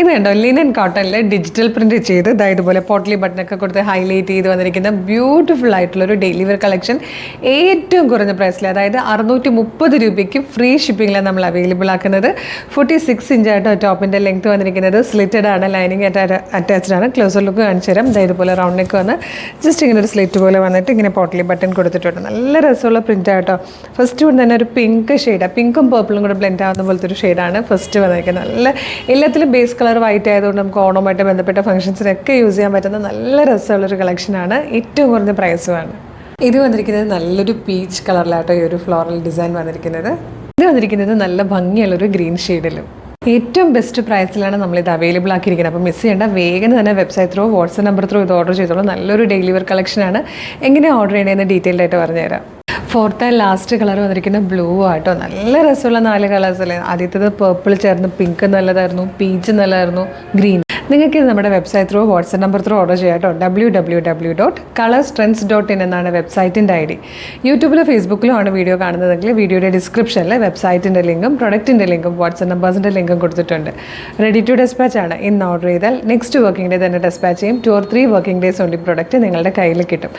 ഇത് കണ്ടോ, ലിനൻ കോട്ടണിൽ ഡിജിറ്റൽ പ്രിന്റ് ചെയ്ത് ഇതുപോലെ പോട്ട്ലി ബട്ടനൊക്കെ കൊടുത്ത് ഹൈലൈറ്റ് ചെയ്ത് വന്നിരിക്കുന്ന ബ്യൂട്ടിഫുൾ ആയിട്ടുള്ളൊരു ഡെയിലി വെയർ കളക്ഷൻ ഏറ്റവും കുറഞ്ഞ പ്രൈസിൽ, അതായത് 630 രൂപയ്ക്ക് ഫ്രീ ഷിപ്പിങ്ങിലാണ് നമ്മൾ അവൈലബിൾ ആക്കുന്നത്. 46 ഇഞ്ചായിട്ട് ടോപ്പിൻ്റെ ലെങ്ത് വന്നിരിക്കുന്നത്. സ്ലിറ്റഡ് ആണ്, ലൈനിങ് അറ്റാച്ച്ഡ് ആണ്. ക്ലോസർ ലുക്ക് കാണിച്ചു തരാം. ഇതുപോലെ റൗണ്ട് നെക്ക് വന്ന് ജസ്റ്റ് ഇങ്ങനെ ഒരു സ്ലിറ്റ് പോലെ വന്നിട്ട് ഇങ്ങനെ പോട്ട്ലി ബട്ടൺ കൊടുത്തിട്ടുണ്ട്. നല്ല രസമുള്ള പ്രിൻ്റ് ആട്ടോ. ഫസ്റ്റ് വന്ന് തന്നെ ഒരു പിങ്ക് ഷെയ്ഡാണ്, പിങ്കും പേർപ്പിളും കൂടെ ബ്ലെൻഡ് ആവുന്ന പോലത്തെ ഒരു ഷെയ്ഡാണ് ഫസ്റ്റ് വന്നിരിക്കുന്നത്. നല്ല എല്ലാത്തിലും ബേസ് കളർ വൈറ്റ് ആയതുകൊണ്ട് നമുക്ക് ഓണവുമായിട്ട് ബന്ധപ്പെട്ട ഫംഗ്ഷൻസിനൊക്കെ യൂസ് ചെയ്യാൻ പറ്റുന്ന നല്ല രസമുള്ളൊരു കളക്ഷനാണ്. ഏറ്റവും കുറഞ്ഞ പ്രൈസുമാണ്. ഇത് വന്നിരിക്കുന്നത് നല്ലൊരു പീച്ച് കളറിലാട്ടോ ഈ ഒരു ഫ്ലോറൽ ഡിസൈൻ വന്നിരിക്കുന്നത്. ഇത് വന്നിരിക്കുന്നത് നല്ല ഭംഗിയുള്ളൊരു ഗ്രീൻ ഷെയ്ഡിലും ഏറ്റവും ബെസ്റ്റ് പ്രൈസിലാണ് നമ്മളിത് അവൈലബിൾ ആക്കിയിരിക്കുന്നത്. അപ്പോൾ മിസ് ചെയ്യേണ്ട, വേഗം തന്നെ website through WhatsApp number through ഇത് ഓർഡർ ചെയ്തോളൂ. നല്ലൊരു ഡെയിലി വെയർ കളക്ഷനാണ്. എങ്ങനെ ഓർഡർ ചെയ്യണമെന്ന് ഡീറ്റെയിൽഡ് ആയിട്ട് പറഞ്ഞുതരാം. ഫോർത്ത് ആൻഡ് ലാസ്റ്റ് കളർ വന്നിരിക്കുന്ന ബ്ലൂ ആട്ടോ. നല്ല രസമുള്ള 4 കളേഴ്സ് അല്ലേ. ആദ്യത്തേത് പേർപ്പിൾ ചേർന്ന് പിങ്ക് നല്ലതായിരുന്നു, പീച്ച് നല്ലതായിരുന്നു, ഗ്രീൻ. നിങ്ങൾക്ക് ഇത് നമ്മുടെ website through WhatsApp number through order ചെയ്യാം കേട്ടോ. www.colorstrends.in എന്നാണ് വെബ്സൈറ്റിൻ്റെ ID. യൂട്യൂബിലോ ഫേസ്ബുക്കിലോ ആണ് വീഡിയോ കാണുന്നതെങ്കിൽ വീഡിയോയുടെ ഡിസ്ക്രിപ്ഷനിൽ വെബ്സൈറ്റിൻ്റെ ലിങ്കും പ്രൊഡക്റ്റിൻ്റെ ലിങ്കും വാട്സ്ആപ്പ് നമ്പേഴ്സിൻ്റെ ലിങ്കും കൊടുത്തിട്ടുണ്ട്. റെഡി ടു ഡെസ്പാച്ച് ആണ്. ഇന്ന് ഓർഡർ ചെയ്താൽ നെക്സ്റ്റ് വർക്കിംഗ് ഡേ തന്നെ ഡെസ്പാച്ച് ചെയ്യും. 2 or 3 വർക്കിംഗ് ഡേയ്സ് കൊണ്ട് ഈ പ്രൊഡക്റ്റ് നിങ്ങളുടെ കയ്യിൽ കിട്ടും.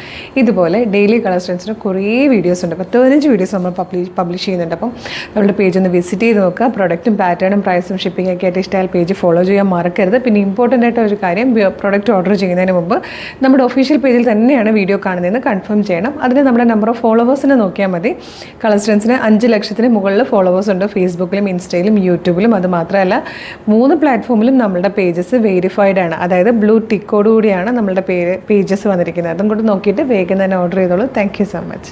ഇതുപോലെ ഡെയിലി കളർ സ്ട്രെൻസിന് കുറേ വീഡിയോസ് ഉണ്ട്. 15 വീഡിയോസ് നമ്മൾ പബ്ലിഷ് ചെയ്യുന്നുണ്ട്. അപ്പം നമ്മുടെ പേജ് ഒന്ന് വിസിറ്റ് ചെയ്ത് നോക്കുക. പ്രൊഡക്റ്റും പാറ്റേണും പ്രൈസും ഷിപ്പിംഗ് ഒക്കെ ആയിട്ട് ഇഷ്ടമായാൽ പേജ് ഫോളോ ചെയ്യാൻ മറക്കരുത്. പിന്നെ ഇമ്പോർട്ടൻ്റ് ആയിട്ട് ഒരു കാര്യം, പ്രൊഡക്റ്റ് ഓർഡർ ചെയ്യുന്നതിന് മുമ്പ് നമ്മുടെ ഒഫീഷ്യൽ പേജിൽ തന്നെയാണ് വീഡിയോ കാണുന്നതെന്ന് കൺഫേം ചെയ്യണം. അതിന് നമ്മുടെ നമ്പർ ഓഫ് ഫോളോവേഴ്സിനെ നോക്കിയാൽ മതി. കളർ സ്ട്രെൻസിന് 5 ലക്ഷത്തിന് മുകളിൽ ഫോളോവേഴ്സ് ഉണ്ട്. ഫേസ്ബുക്കിലും ഇൻസ്റ്റയിലും യൂട്യൂബിലും. അത് മാത്രമല്ല 3 പ്ലാറ്റ്ഫോമിലും നമ്മളുടെ പേജസ് വെരിഫൈഡ് ആണ്. അതായത് ബ്ലൂ ടിക്കോട് കൂടിയാണ് നമ്മളുടെ പേജസ് വന്നിരിക്കുന്നത്. അതും കൂടി നോക്കിയിട്ട് വേഗം തന്നെ ഓർഡർ ചെയ്തോളൂ. Thank you so much.